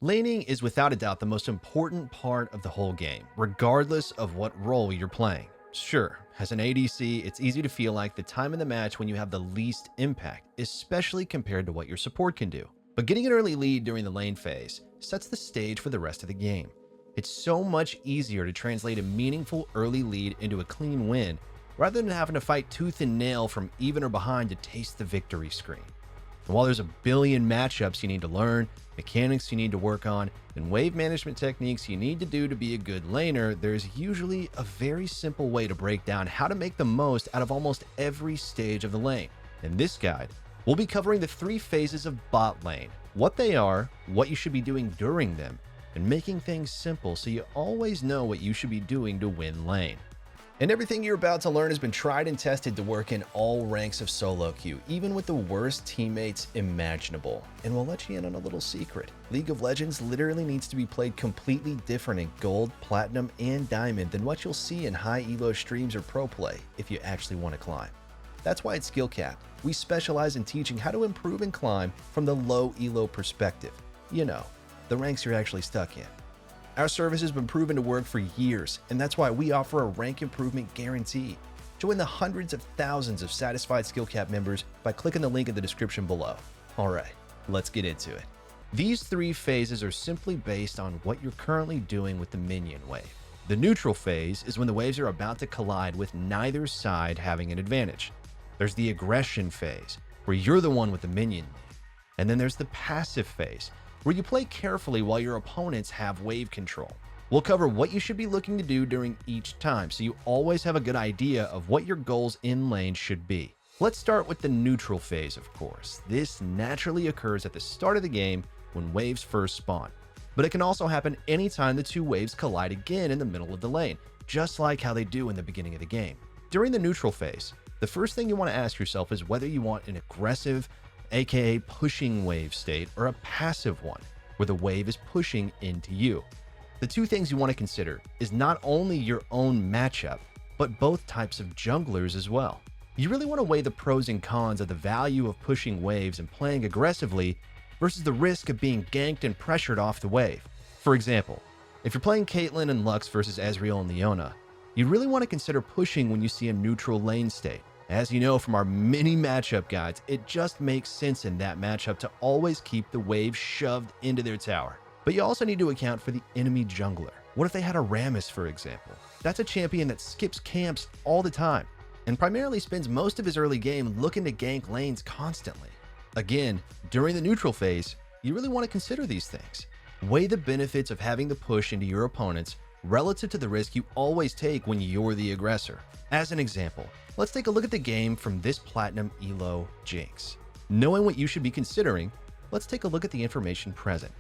Laning is without a doubt the most important part of the whole game, regardless of what role you're playing. Sure, as an ADC, it's easy to feel like the time in the match when you have the least impact, especially compared to what your support can do. But getting an early lead during the lane phase sets the stage for the rest of the game. It's so much easier to translate a meaningful early lead into a clean win rather than having to fight tooth and nail from even or behind to taste the victory screen. And while there's a billion matchups you need to learn, mechanics you need to work on, and wave management techniques you need to do to be a good laner, there's usually a very simple way to break down how to make the most out of almost every stage of the lane. In this guide, we'll be covering the 3 phases of bot lane, what they are, what you should be doing during them, and making things simple so you always know what you should be doing to win lane. And everything you're about to learn has been tried and tested to work in all ranks of solo queue, even with the worst teammates imaginable. And we'll let you in on a little secret. League of Legends literally needs to be played completely different in Gold, Platinum, and Diamond than what you'll see in high elo streams or pro play if you actually want to climb. That's why at Skill Cap, we specialize in teaching how to improve and climb from the low elo perspective. You know, the ranks you're actually stuck in. Our service has been proven to work for years, and that's why we offer a rank improvement guarantee. Join the hundreds of thousands of satisfied Skill Cap members by clicking the link in the description below. Alright, let's get into it. These 3 phases are simply based on what you're currently doing with the minion wave. The neutral phase is when the waves are about to collide with neither side having an advantage. There's the aggression phase, where you're the one with the minion lead. And then there's the passive phase, where you play carefully while your opponents have wave control. We'll cover what you should be looking to do during each time, so you always have a good idea of what your goals in lane should be. Let's start with the neutral phase, of course. This naturally occurs at the start of the game when waves first spawn, but it can also happen anytime the 2 waves collide again in the middle of the lane, just like how they do in the beginning of the game. During the neutral phase, the first thing you want to ask yourself is whether you want an aggressive, aka pushing wave state, or a passive one, where the wave is pushing into you. The 2 things you want to consider is not only your own matchup, but both types of junglers as well. You really want to weigh the pros and cons of the value of pushing waves and playing aggressively versus the risk of being ganked and pressured off the wave. For example, if you're playing Caitlyn and Lux versus Ezreal and Leona, you really want to consider pushing when you see a neutral lane state. As you know from our many matchup guides, it just makes sense in that matchup to always keep the wave shoved into their tower. But you also need to account for the enemy jungler. What if they had a Rammus, for example? That's a champion that skips camps all the time, and primarily spends most of his early game looking to gank lanes constantly. Again, during the neutral phase, you really want to consider these things. Weigh the benefits of having the push into your opponents relative to the risk you always take when you're the aggressor. As an example, let's take a look at the game from this Platinum Elo Jinx. Knowing what you should be considering, let's take a look at the information present.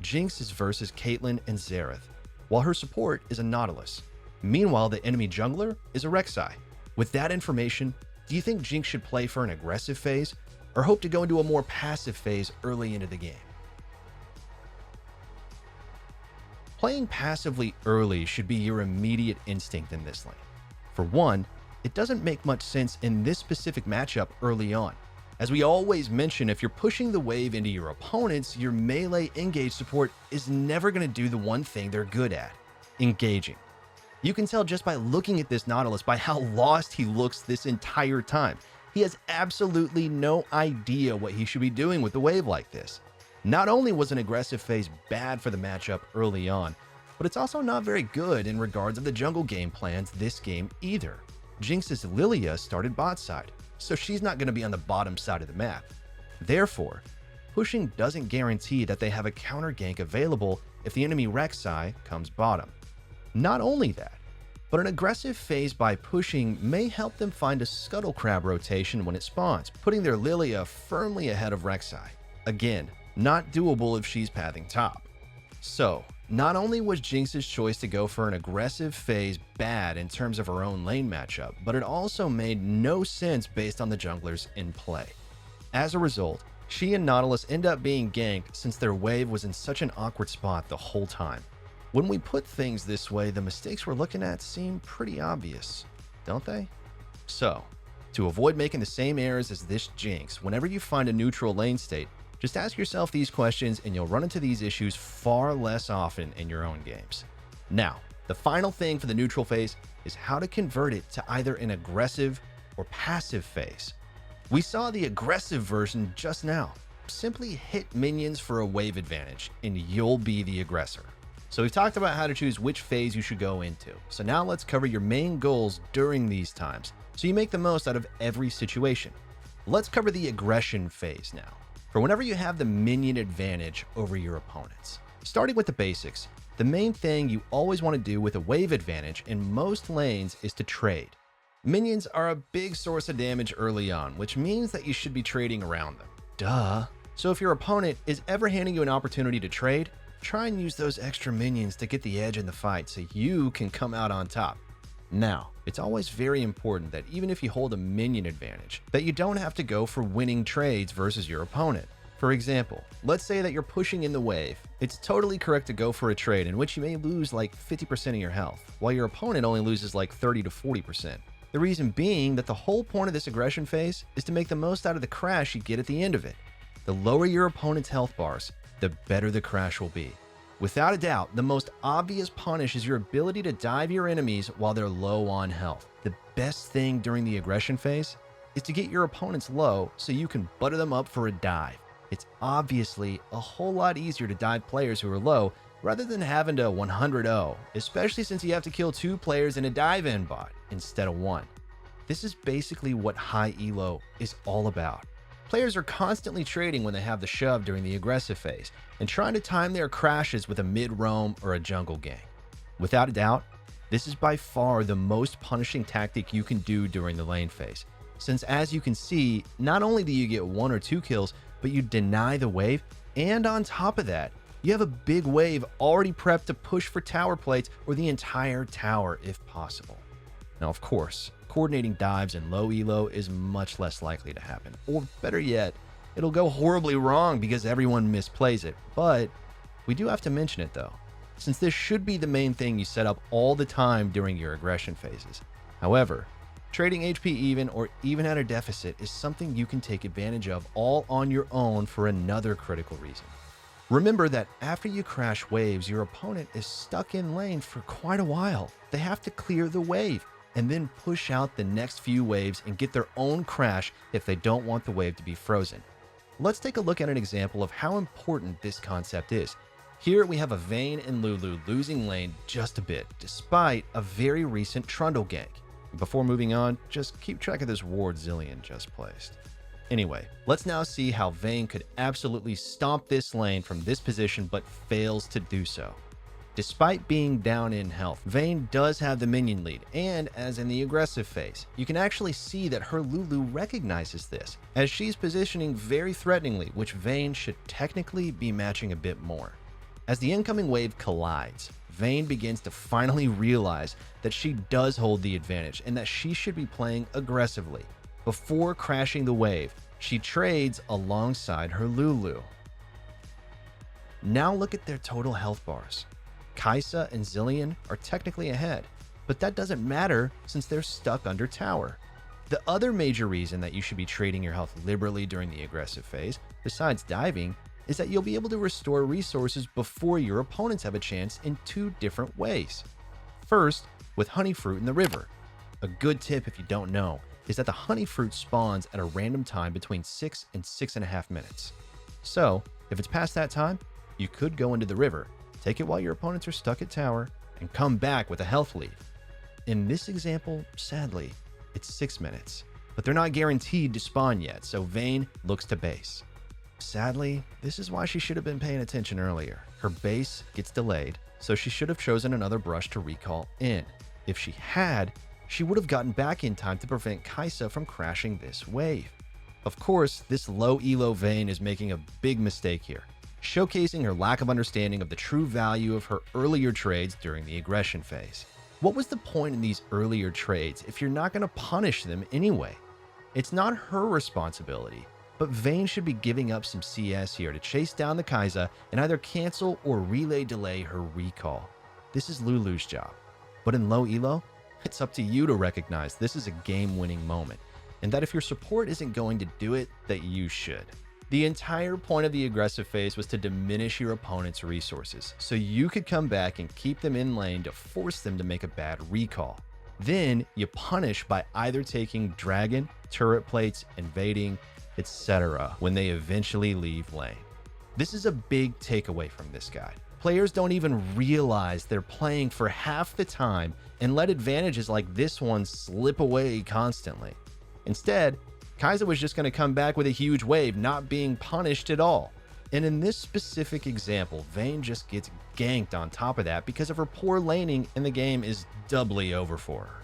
Jinx is versus Caitlyn and Xerath, while her support is a Nautilus. Meanwhile, the enemy jungler is a Rek'Sai. With that information, do you think Jinx should play for an aggressive phase, or hope to go into a more passive phase early into the game? Playing passively early should be your immediate instinct in this lane. For one, it doesn't make much sense in this specific matchup early on. As we always mention, if you're pushing the wave into your opponents, your melee engage support is never going to do the one thing they're good at, engaging. You can tell just by looking at this Nautilus by how lost he looks this entire time. He has absolutely no idea what he should be doing with the wave like this. Not only was an aggressive phase bad for the matchup early on, but it's also not very good in regards of the jungle game plans this game either. Jinx's Lilia started bot side, so she's not going to be on the bottom side of the map. Therefore, pushing doesn't guarantee that they have a counter gank available if the enemy Rek'Sai comes bottom. Not only that, but an aggressive phase by pushing may help them find a Scuttle Crab rotation when it spawns, putting their Lilia firmly ahead of Rek'Sai. Again, not doable if she's pathing top. So, not only was Jinx's choice to go for an aggressive phase bad in terms of her own lane matchup, but it also made no sense based on the junglers in play. As a result, she and Nautilus end up being ganked since their wave was in such an awkward spot the whole time. When we put things this way, the mistakes we're looking at seem pretty obvious, don't they? So, to avoid making the same errors as this Jinx, whenever you find a neutral lane state, Just ask yourself these questions and you'll run into these issues far less often in your own games. Now, the final thing for the neutral phase is how to convert it to either an aggressive or passive phase. We saw the aggressive version just now. Simply hit minions for a wave advantage and you'll be the aggressor. So we've talked about how to choose which phase you should go into. So now let's cover your main goals during these times so you make the most out of every situation. Let's cover the aggression phase now, for whenever you have the minion advantage over your opponents. Starting with the basics, the main thing you always want to do with a wave advantage in most lanes is to trade. Minions are a big source of damage early on, which means that you should be trading around them. Duh. So if your opponent is ever handing you an opportunity to trade, try and use those extra minions to get the edge in the fight so you can come out on top. Now, it's always very important that even if you hold a minion advantage, that you don't have to go for winning trades versus your opponent. For example, let's say that you're pushing in the wave. It's totally correct to go for a trade in which you may lose like 50% of your health, while your opponent only loses like 30 to 40%. The reason being that the whole point of this aggression phase is to make the most out of the crash you get at the end of it. The lower your opponent's health bars, the better the crash will be. Without a doubt, the most obvious punish is your ability to dive your enemies while they're low on health. The best thing during the aggression phase is to get your opponents low so you can butter them up for a dive. It's obviously a whole lot easier to dive players who are low rather than having to 100-0, especially since you have to kill 2 players in a dive in bot instead of 1. This is basically what high elo is all about. Players are constantly trading when they have the shove during the aggressive phase and trying to time their crashes with a mid-roam or a jungle gang. Without a doubt, this is by far the most punishing tactic you can do during the lane phase, since as you can see, not only do you get 1 or 2 kills, but you deny the wave, and on top of that, you have a big wave already prepped to push for tower plates or the entire tower if possible. Now, of course, coordinating dives in low elo is much less likely to happen, or better yet, it'll go horribly wrong because everyone misplays it, but we do have to mention it though, since this should be the main thing you set up all the time during your aggression phases. However, trading HP even or even at a deficit is something you can take advantage of all on your own for another critical reason. Remember that after you crash waves, your opponent is stuck in lane for quite a while. They have to clear the wave and then push out the next few waves and get their own crash if they don't want the wave to be frozen. Let's take a look at an example of how important this concept is. Here we have a Vayne and Lulu losing lane just a bit, despite a very recent Trundle gank. Before moving on, just keep track of this ward Zilean just placed. Anyway, let's now see how Vayne could absolutely stomp this lane from this position but fails to do so. Despite being down in health, Vayne does have the minion lead, and as in the aggressive phase, you can actually see that her Lulu recognizes this, as she's positioning very threateningly, which Vayne should technically be matching a bit more. As the incoming wave collides, Vayne begins to finally realize that she does hold the advantage and that she should be playing aggressively. Before crashing the wave, she trades alongside her Lulu. Now look at their total health bars. Kai'Sa and Zilean are technically ahead, but that doesn't matter since they're stuck under tower. The other major reason that you should be trading your health liberally during the aggressive phase, besides diving, is that you'll be able to restore resources before your opponents have a chance in 2 different ways. First, with honey fruit in the river. A good tip if you don't know is that the honey fruit spawns at a random time between 6 and 6.5 minutes. So, if it's past that time, you could go into the river, take it while your opponents are stuck at tower, and come back with a health lead. In this example, sadly, it's 6 minutes, but they're not guaranteed to spawn yet, so Vayne looks to base. Sadly, this is why she should have been paying attention earlier. Her base gets delayed, so she should have chosen another brush to recall in. If she had, she would have gotten back in time to prevent Kai'Sa from crashing this wave. Of course, this low elo Vayne is making a big mistake here, showcasing her lack of understanding of the true value of her earlier trades during the aggression phase. What was the point in these earlier trades if you're not going to punish them anyway? It's not her responsibility, but Vayne should be giving up some CS here to chase down the Kai'Sa and either cancel or relay delay her recall. This is Lulu's job. But in low elo, it's up to you to recognize this is a game-winning moment, and that if your support isn't going to do it, that you should. The entire point of the aggressive phase was to diminish your opponent's resources, so you could come back and keep them in lane to force them to make a bad recall. Then you punish by either taking dragon, turret plates, invading, etc. when they eventually leave lane. This is a big takeaway from this guide. Players don't even realize they're playing for half the time and let advantages like this one slip away constantly. Instead, Kai'Sa was just going to come back with a huge wave, not being punished at all. And in this specific example, Vayne just gets ganked on top of that because of her poor laning, and the game is doubly over for her.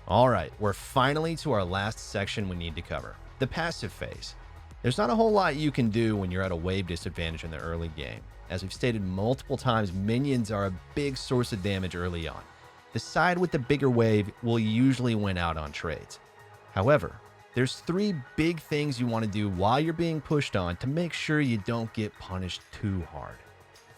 Alright, we're finally to our last section we need to cover, the passive phase. There's not a whole lot you can do when you're at a wave disadvantage in the early game. As we've stated multiple times, minions are a big source of damage early on. The side with the bigger wave will usually win out on trades. However, there's 3 big things you want to do while you're being pushed on to make sure you don't get punished too hard.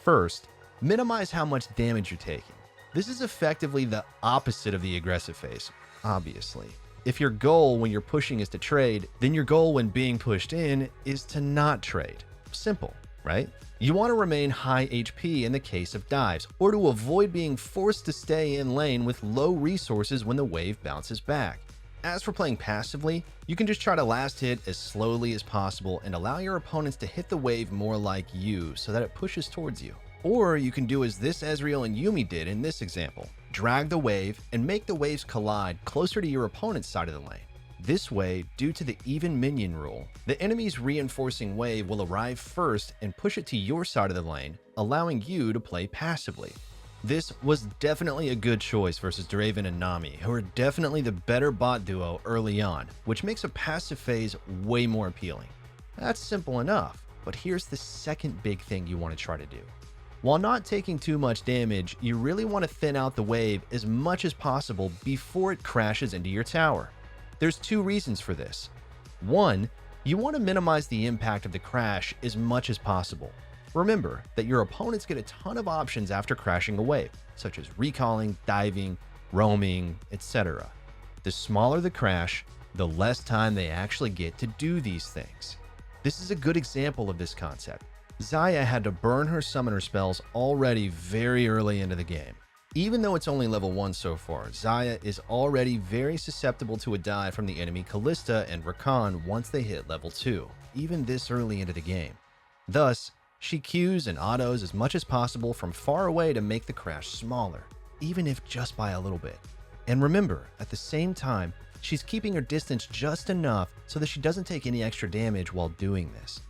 First, minimize how much damage you're taking. This is effectively the opposite of the aggressive phase, obviously. If your goal when you're pushing is to trade, then your goal when being pushed in is to not trade. Simple, right? You want to remain high HP in the case of dives, or to avoid being forced to stay in lane with low resources when the wave bounces back. As for playing passively, you can just try to last hit as slowly as possible and allow your opponents to hit the wave more like you so that it pushes towards you. Or you can do as this Ezreal and Yuumi did in this example. Drag the wave and make the waves collide closer to your opponent's side of the lane. This way, due to the even minion rule, the enemy's reinforcing wave will arrive first and push it to your side of the lane, allowing you to play passively. This was definitely a good choice versus Draven and Nami, who are definitely the better bot duo early on, which makes a passive phase way more appealing. That's simple enough, but here's the second big thing you want to try to do. While not taking too much damage, you really want to thin out the wave as much as possible before it crashes into your tower. There's 2 reasons for this. 1, you want to minimize the impact of the crash as much as possible. Remember that your opponents get a ton of options after crashing a wave, such as recalling, diving, roaming, etc. The smaller the crash, the less time they actually get to do these things. This is a good example of this concept. Xayah had to burn her summoner spells already very early into the game. Even though it's only level 1 so far, Xayah is already very susceptible to a dive from the enemy Kalista and Rakan once they hit level 2, even this early into the game. Thus, she Qs and autos as much as possible from far away to make the crash smaller, even if just by a little bit. And remember, at the same time, she's keeping her distance just enough so that she doesn't take any extra damage while doing this.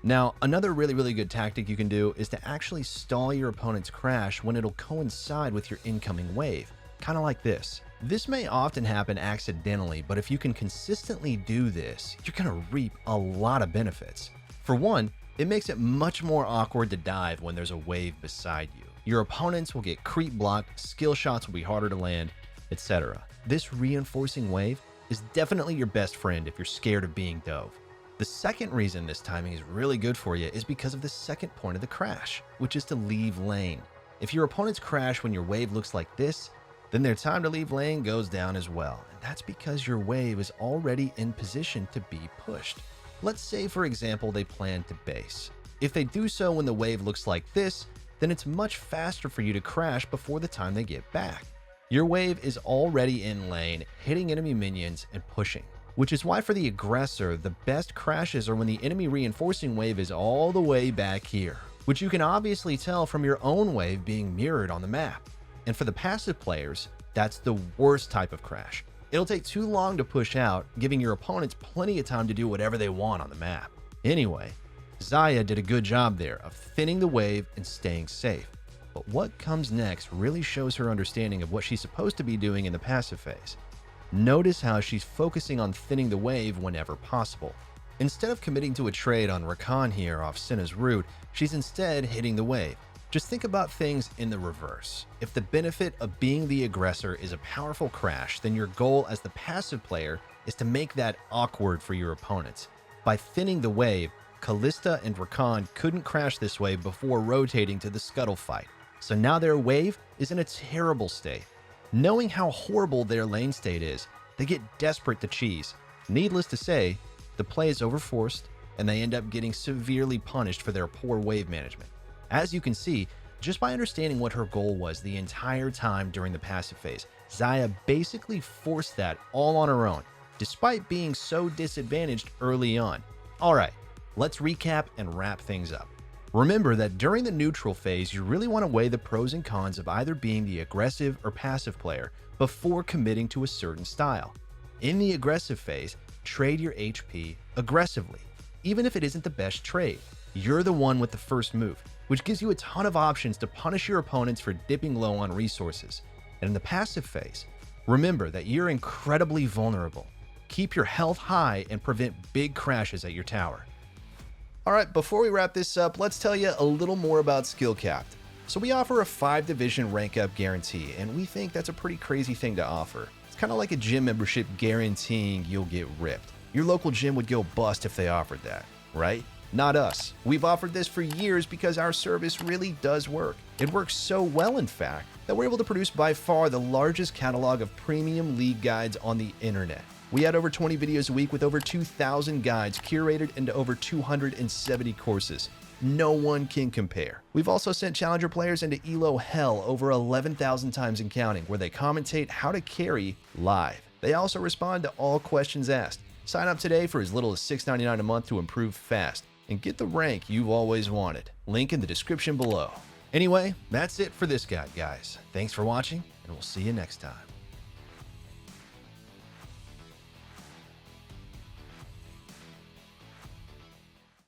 Now, another really good tactic you can do is to actually stall your opponent's crash when it'll coincide with your incoming wave, kind of like this. This may often happen accidentally, but if you can consistently do this, you're going to reap a lot of benefits. For one, it makes it much more awkward to dive when there's a wave beside you. Your opponents will get creep blocked, skill shots will be harder to land, etc. This reinforcing wave is definitely your best friend if you're scared of being dove. The second reason this timing is really good for you is because of the second point of the crash, which is to leave lane. If your opponents crash when your wave looks like this, then their time to leave lane goes down as well, and that's because your wave is already in position to be pushed. Let's say, for example, they plan to base. If they do so when the wave looks like this, then it's much faster for you to crash before the time they get back. Your wave is already in lane, hitting enemy minions and pushing. Which is why for the aggressor, the best crashes are when the enemy reinforcing wave is all the way back here, which you can obviously tell from your own wave being mirrored on the map. And for the passive players, that's the worst type of crash. It'll take too long to push out, giving your opponents plenty of time to do whatever they want on the map. Anyway, Xayah did a good job there of thinning the wave and staying safe. But what comes next really shows her understanding of what she's supposed to be doing in the passive phase. Notice how she's focusing on thinning the wave whenever possible. Instead of committing to a trade on Rakan here off Senna's root, she's instead hitting the wave. Just think about things in the reverse. If the benefit of being the aggressor is a powerful crash, then your goal as the passive player is to make that awkward for your opponents. By thinning the wave, Kalista and Rakan couldn't crash this wave before rotating to the scuttle fight. So now their wave is in a terrible state. Knowing how horrible their lane state is, they get desperate to cheese. Needless to say, the play is overforced, and they end up getting severely punished for their poor wave management. As you can see, just by understanding what her goal was the entire time during the passive phase, Xayah basically forced that all on her own, despite being so disadvantaged early on. Alright, let's recap and wrap things up. Remember that during the neutral phase, you really want to weigh the pros and cons of either being the aggressive or passive player before committing to a certain style. In the aggressive phase, trade your HP aggressively, even if it isn't the best trade. You're the one with the first move, which gives you a ton of options to punish your opponents for dipping low on resources. And in the passive phase, remember that you're incredibly vulnerable. Keep your health high and prevent big crashes at your tower. Alright, before we wrap this up, let's tell you a little more about Skill-Capped. So we offer a 5-division rank up guarantee, and we think that's a pretty crazy thing to offer. It's kind of like a gym membership guaranteeing you'll get ripped. Your local gym would go bust if they offered that, right? Not us. We've offered this for years because our service really does work. It works so well, in fact, that we're able to produce by far the largest catalog of premium league guides on the internet. We add over 20 videos a week with over 2,000 guides curated into over 270 courses. No one can compare. We've also sent challenger players into ELO hell over 11,000 times and counting, where they commentate how to carry live. They also respond to all questions asked. Sign up today for as little as $6.99 a month to improve fast and get the rank you've always wanted. Link in the description below. Anyway, that's it for this guide, guys. Thanks for watching, and we'll see you next time.